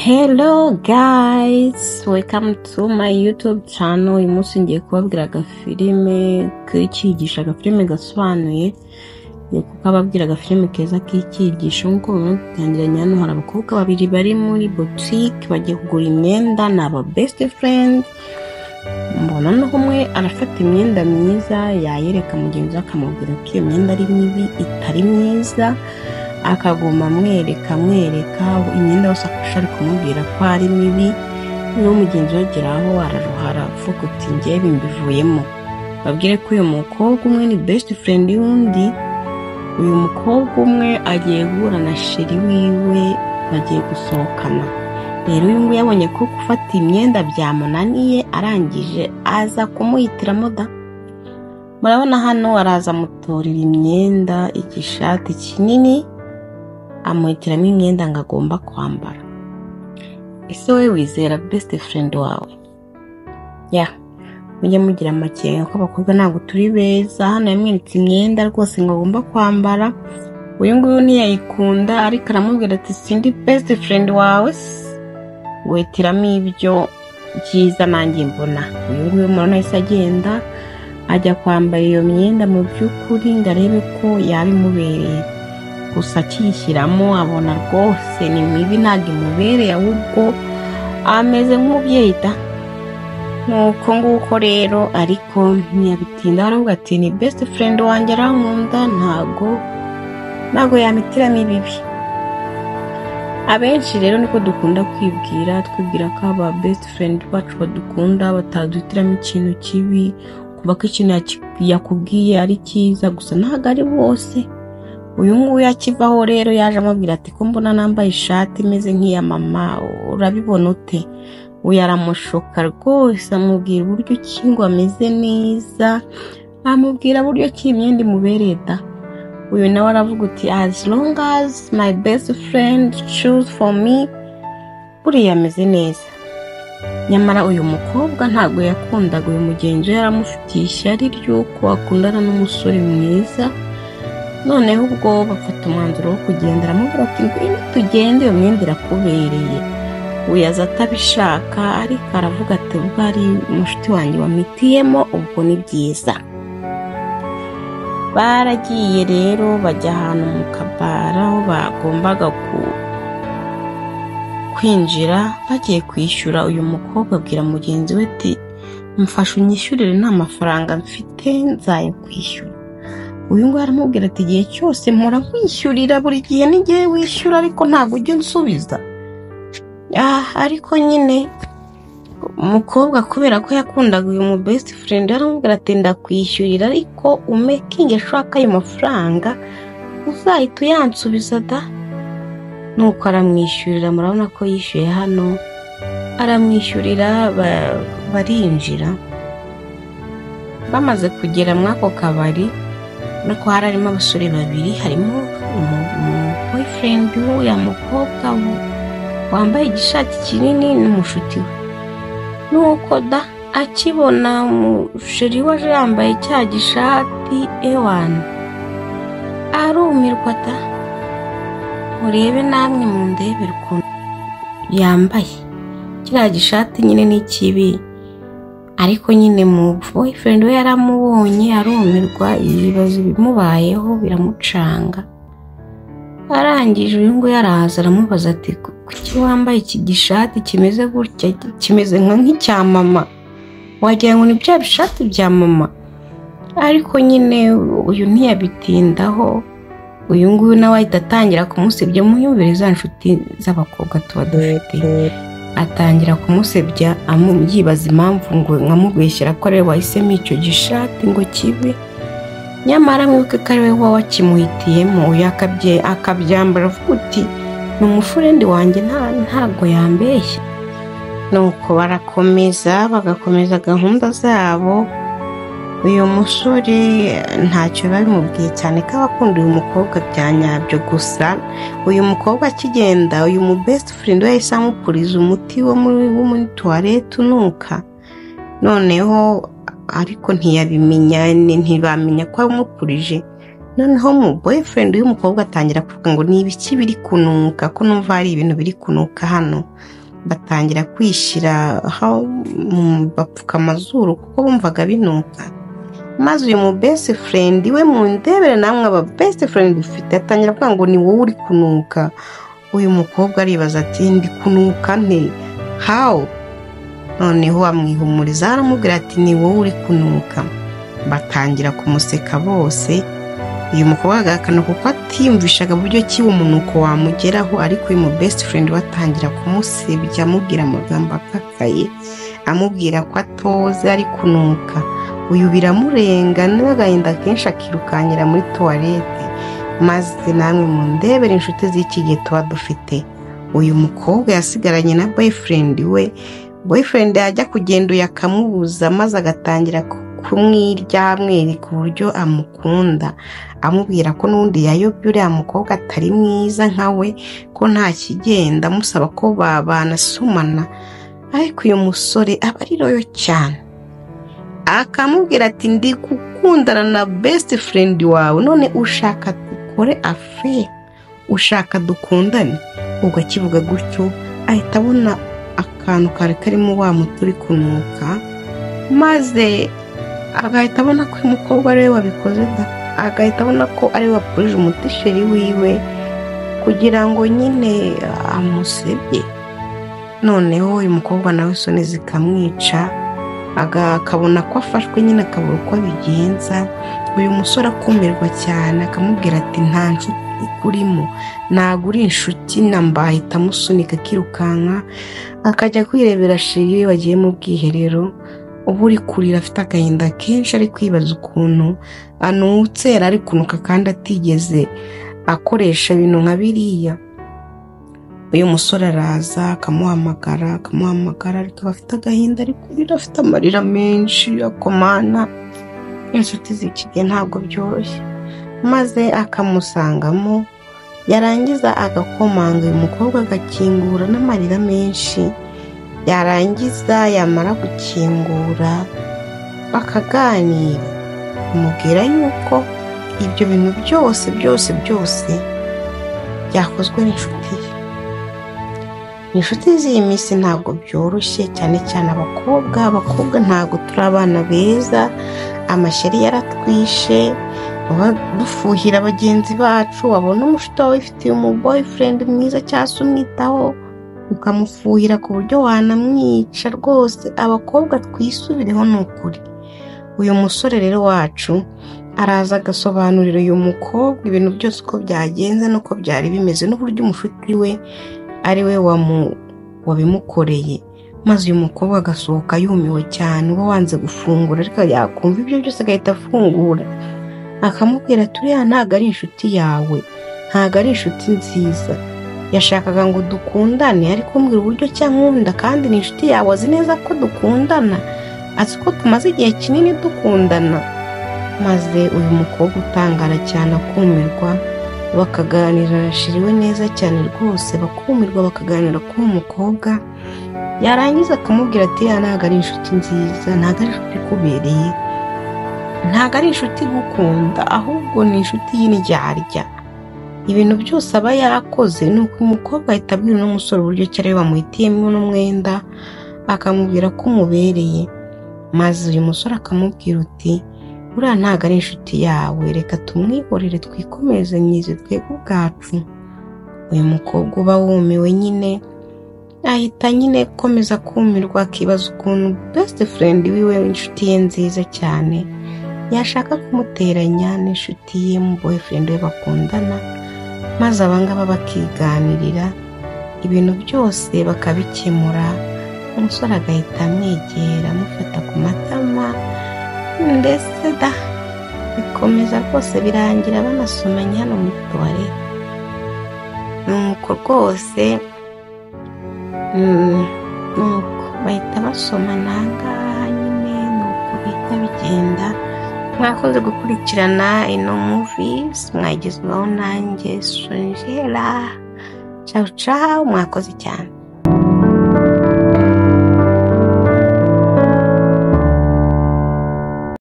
Hello guys, welcome to my YouTube channel. Uyu munsi ngiye kubabwira agafilime k'ikigisha, agafilime gasobanuye kuko ababwira agafilime keza k'ikigisha. Nkuko mubitangiranye hano hari abakobwa babiri bari muri boutique bagiye kugura imyenda, ni aba best friend. Mbona no umwe arafata imyenda myiza yayereka mugenzi we akamubwira ko iyo myenda ari mibi itari myiza, akaguma amwereka imyenda yose akashaka kumubwira ko ari mibi. No mugenzi we ageraho araruhara avuga ati ngiye bimbivuyemo. Babwire ko uyu mukobwa umwe ni best friend y'undi, uyu mukobwa umwe agiye guhura na sheri wiwe bagiye gusohokana. Rero uyu nguyu yabonye ko gufata imyenda byamunaniye, arangije aza kumuhitiramo da. Murabona hano araza mutorera imyenda, igishati kinini amuhitiramo imyenda ngo agomba kwambara. Ese wowe wizera best friend wawe? Mujye mugira amakenga ko abakobwa ntabwo turi beza. Hano yamweretse imyenda rwose ngo agomba kwambara, uyu nguyu ntiyayikunda ariko aramubwira ati sindi best friend wawe, ngo hitiramo ibyo byiza nanjye mbona. Uyu nguyu murabona yahise agenda ajya kwambara iyo myenda mu by'ukuri ngo arebe ko yabimubereye, gusa akiyishyiramo abona rwose ni mibi, ntabwo imubereye, ahubwo ameze nk'umubyeyi da. Nuko nguko rero ariko ntiyabitinda, aravuga ati ni best friend wanjye arankunda, ntago yamitiramo ibibi. Abenshi rero niko dukunda twibwira ko aba best friend bacu badukunda, bataduhitiramo ikintu kibi, kuba ko ikintu yakubwiye ari cyiza, gusa ntabwo ari bose. Uyu nguyu akivaho rero yaje amubwira ati ko mbona nambaye ishati imeze nk'iya mama, urabibona ute? Uyu aramushoka rwose, amubwira uburyo ki ngo ameze neza, amubwira uburyo ki imyenda imubereye da. Uyu nawe aravuga uti as long as my best friend choose for me, buriya ameze neza. Nyamara uyu mukobwa ntabwo yakundaga uyu mugenzi we, yaramufitiye ishyari ry'uko akundana n'umusore mwiza. Noneho ubwo bafata umwanzuro wo kugenda, aramubwira ati ngwino tugende, iyo myenda irakubereye. Uyu aza atabishaka ariko aravuga ati ubwo ari umushuti wanjye wamitiyemo, ubwo ni byiza. Baragiye rero bajya ahantu mu kabara aho bagombaga kwinjira. Bagiye kwishyura, uyu mukobwa abwira mugenzi we ati mfashe unyishyurire, nta mafaranga mfite nzaye kwishyura. Uyu nguyu aramubwira ati igihe cyose mpora nkwishyurira, buri gihe n'igihe wishyura ariko ntabwo ujya unsubiza. Ariko nyine umukobwa kubera ko yakundaga uyu mu best friend, aramubwira ati ndakwishyurira ariko umekinge shaka ayo mafaranga uzahita uyansubiza da. Nuko aramwishyurira, murabona ko yishyuye hano, aramwishyurira barinjira. Bamaze kugera muri ako kabari, nuko harimo abasore babiri, harimo boyfriend w'uyu mukobwa wambaye igishati kinini n'umushuti we. Nuko da akibona umusheri waje yambaye cya gishati ewana, arumirwa da. Murebe namwe mundebere ukuntu yambaye kiriya gishati, nyine ni kibi, ariko nyine mu boyfriend we yaramubonye arumirwa, ibibazo bimubayeho biramucanga. Arangije uyu nguyu araza aramubaza ati kuki wambaye iki gishati kimeze gutya, kimeze nk'icya mama, wagira ngo ni bya bishati bya mama? Ariko nyine uyu ntiyabitindaho. Uyu nguyu nawe ahita atangira kumusebya, muyumvire za nshuti z'abakobwa tuba dufite, atangira kumusebya yibaza impamvu ngo nkamubeshyira ko ari we wahisemo icyo gishati ngo kibe. Nyamara mwibuke ko ari we wakimuhitiyemo. Uyu akabyambara avuga uti ni umufurende wanjye, ntabwo yambeshya. Nuko bagakomeza gahunda zabo. Uyu musore ntacyo babimubwiye cyane ko abakunda uyu mukobwa bya nyabyo, gusa uyu mukobwa akigenda, uyu mu best friend we yahise amupuriza umuti wo muri toilette unuka. Noneho ariko ntibamenya ko amupurije, noneho mu boyfriend y'umukobwa atangira kuvuga ngo ni ibiki biri kunuka, ko numva hari ibintu biri kunuka hano. Batangira kwishyira bapfuka amazuru kuko bumvaga binuka. Maze uyu mu best friend we mu ndebere namwe aba best friend ufite atangira kuvuga ngo ni wowe uri kunuka. Uyu mukobwa aribaza ati ndi kunuka nte? How? Noneho amwihumuriza aramubwira ati ni wowe uri kunuka. Batangira kumuseka bose. Uyu mukobwa agakana kuko atiyumvishaga buryo ki umunuko wamugeraho, ariko uyu mu best friend watangira kumusebya amubwira amagambo akakaye, amubwira ko atoze ari kunuka. Uyu biramurenga n'agahinda kenshi akirukanyira muri toilette. Maze namwe mu ndebere inshuti z'iki gihe tuba dufite, uyu mukobwa yasigaranye na boyfriend we. Boyfriend yajya kugenda yakamubuza, maze agatangira kumwirya amwereka uburyo amukunda, amubwira ko n'undi yayobye uriya mukobwa atari mwiza nkawe, ko nta kigenda, amusaba ko banasomana. Ariko uyu musore aba ari royo cyane, akamubwira ati ndi gukundana na best friend wawe, none ushaka dukore affaire, ushaka dukundane? Ubwo akivuga gutyo ahita abona akantu kari karimo wa muturi kunuka, maze agahita abona ko umukobwa ari we wabikoze, agahita abona ko ari we wapurije umutisheri wiwe kugira ngo nyine amusebye. Noneho uyu mukobwa nawe isoni zikamwica, akabona ko afashwe nyine akabura uko abigenza. Uyu musore akumirwa cyane, akamubwira ati nta nshuti ikurimo, ntabwo uri inshuti namba. Ahita amusunika akirukanka akajya kwirebera sheri wagiye mu bwiherero. Ubu uri kurira afite agahinda kenshi, ari kwibaza ukuntu anutse ari kunuka kandi atigeze akoresha ibintu nka biriya. Uyu musore araza akamuhamagara ariko afite agahinda, ari kurira afite amarira menshi akomana. Inshuti z'iki gihe ntabwo byoroshye. Maze akamusangamo, yarangiza agakomanga, uyu mukobwa agakingura n'amarira menshi. Yarangiza yamara gukingura bakaganira, amubwira yuko ibyo bintu byose byakozwe n'inshuti ye. Inshuti z'iyi minsi ntabwo byoroshye, cyane abakobwa ntabwo turi abana beza. Amashyari yaratwishe, dufuhira bagenzi bacu. Wabona umushuti wawe ifitiye umu boyfriend mwiza cyangwa se umwitaho, ukamufuhira ku buryo wanamwica rwose. Abakobwa twisubireho ni ukuri. Uyu musore rero wacu araza agasobanurira uyu mukobwa ibintu byose uko byagenze n'uko byari bimeze, n'uburyo umushuti we ari we wabimukoreye. Maze uyu mukobwa agasohoka yumiwe cyane, uba wanze gufungura, ariko yakumva ibyo byose agahita afungura. Akamubwira ati uriya ntabwo ari inshuti yawe, ntabwo ari inshuti nziza. Yashakaga ngo dukundane, ariko mbwira uburyo cyankunda, kandi ni inshuti yawe, azi neza ko dukundana, azi ko tumaze igihe kinini dukundana. Maze uyu mukobwa utangara cyane akumirwa, bakaganira ashiriwe neza cyane rwose, bakumirwa bakaganira k'uwo mukobwa. Yarangiza akamubwira ati ya ntabwo ari inshuti nziza, ntabwo ari inshuti ikubereye, ntabwo ari inshuti igukunda, ahubwo ni inshuti y'indyarya. Ibintu byose aba yakoze ni uko umukobwa ahita abwira n'umusore uburyo cyari bamuhitiyemo n'umwenda, akamubwira ko umubereye. Maze uyu musore akamubwira uti uriya ntabwo ari inshuti yawe, reka tumwihorere twikomeze myize twebwe ubwacu. Uyu mukobwa uba wumiwe nyine, ahita nyine komeza kumirwa, akibaza ukuntu best friend wiwe inshuti ye nziza cyane yashaka kumuteranya n'inshuti ye mu boyfriend we bakundana. Maze abangaba bakiganirira ibintu byose bakabikemura. Umusore agahita amwegera amufata ku matama, ndetse bikomeza rwose birangira banasomanye hano muri toilette. Nuko rwose nuko bahita basomana ngaha nyine, nuko bihita bigenda. Mwakoze gukurikirana ino movies, mwagezweho nanjye Sonjera. Ciao, mwakoze cyane.